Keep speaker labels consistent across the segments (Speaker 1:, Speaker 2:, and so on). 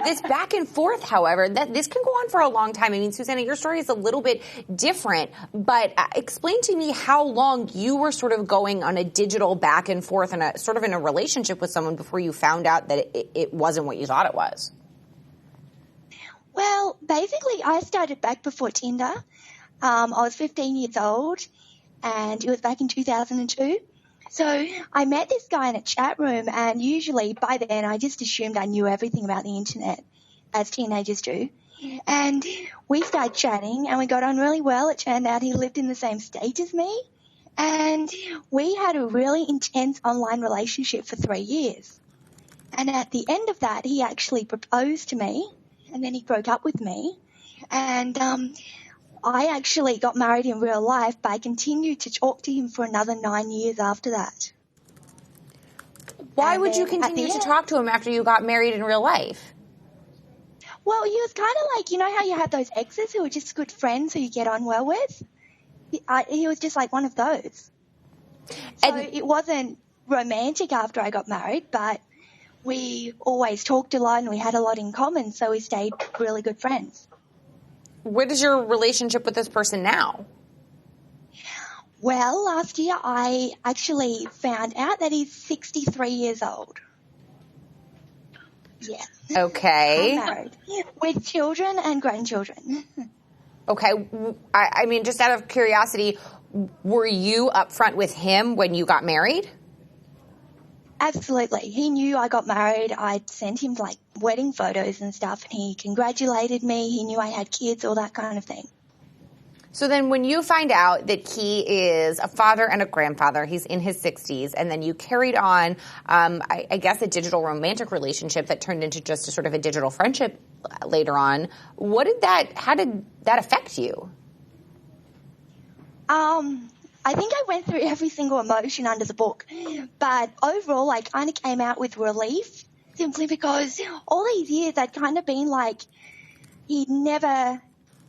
Speaker 1: This back and forth, however, this can go on for a long time. I mean, Susannah, your story is a little bit different, but explain to me how long you were sort of going on a digital back and forth and sort of in a relationship with someone before you found out that it wasn't what you thought it was.
Speaker 2: Well, basically, I started back before Tinder. I was 15 years old, and it was back in 2002. So I met this guy in a chat room, and usually by then I just assumed I knew everything about the internet, as teenagers do. And we started chatting, and we got on really well. It turned out he lived in the same state as me, and we had a really intense online relationship for 3 years. And at the end of that, he actually proposed to me, and then he broke up with me. And I actually got married in real life, but I continued to talk to him for another 9 years after that.
Speaker 1: Why would you continue to talk to him after you got married in real life?
Speaker 2: Well, he was kind of like, you know how you have those exes who are just good friends who you get on well with? He was just like one of those. So it wasn't romantic after I got married, but we always talked a lot and we had a lot in common, so we stayed really good friends.
Speaker 1: What is your relationship with this person now?
Speaker 2: Well, last year I actually found out that he's 63 years old. Yeah.
Speaker 1: Okay.
Speaker 2: I'm married with children and grandchildren.
Speaker 1: Okay. I mean, just out of curiosity, were you upfront with him when you got married?
Speaker 2: Absolutely. He knew I got married. I'd sent him like wedding photos and stuff, and he congratulated me. He knew I had kids, all that kind of thing.
Speaker 1: So then when you find out that he is a father and a grandfather, he's in his 60s, and then you carried on, I guess, a digital romantic relationship that turned into just a sort of a digital friendship later on, how did that affect you?
Speaker 2: I think I went through every single emotion under the book, but overall I kind of came out with relief simply because all these years I'd kind of been like, he never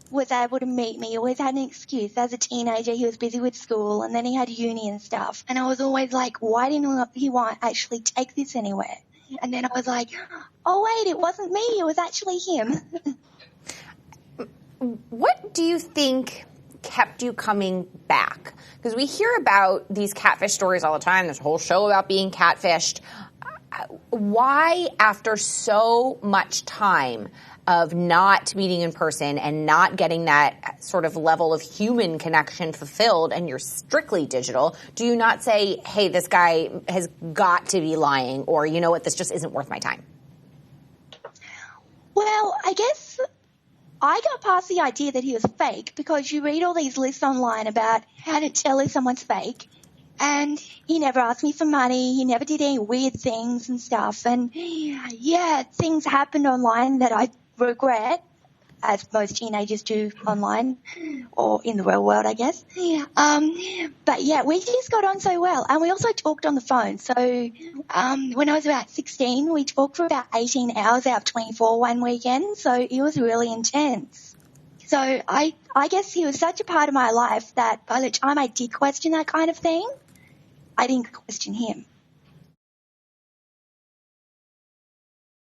Speaker 2: was able to meet me, always had an excuse. As a teenager, he was busy with school and then he had uni and stuff. And I was always like, why didn't he want to actually take this anywhere? And then I was like, oh, wait, it wasn't me. It was actually him.
Speaker 1: What do you think kept you coming back? Because we hear about these catfish stories all the time. There's a whole show about being catfished. Why, after so much time of not meeting in person and not getting that sort of level of human connection fulfilled, and you're strictly digital, do you not say, hey, this guy has got to be lying, or you know what, this just isn't worth my time?
Speaker 2: Well, I guess I got past the idea that he was fake because you read all these lists online about how to tell if someone's fake. And he never asked me for money. He never did any weird things and stuff. And yeah, things happened online that I regret, as most teenagers do online or in the real world, I guess. But yeah, we just got on so well. And we also talked on the phone. So when I was about 16, we talked for about 18 hours out of 24 one weekend. So it was really intense. So I guess he was such a part of my life that by the time I did question that kind of thing, I didn't question him.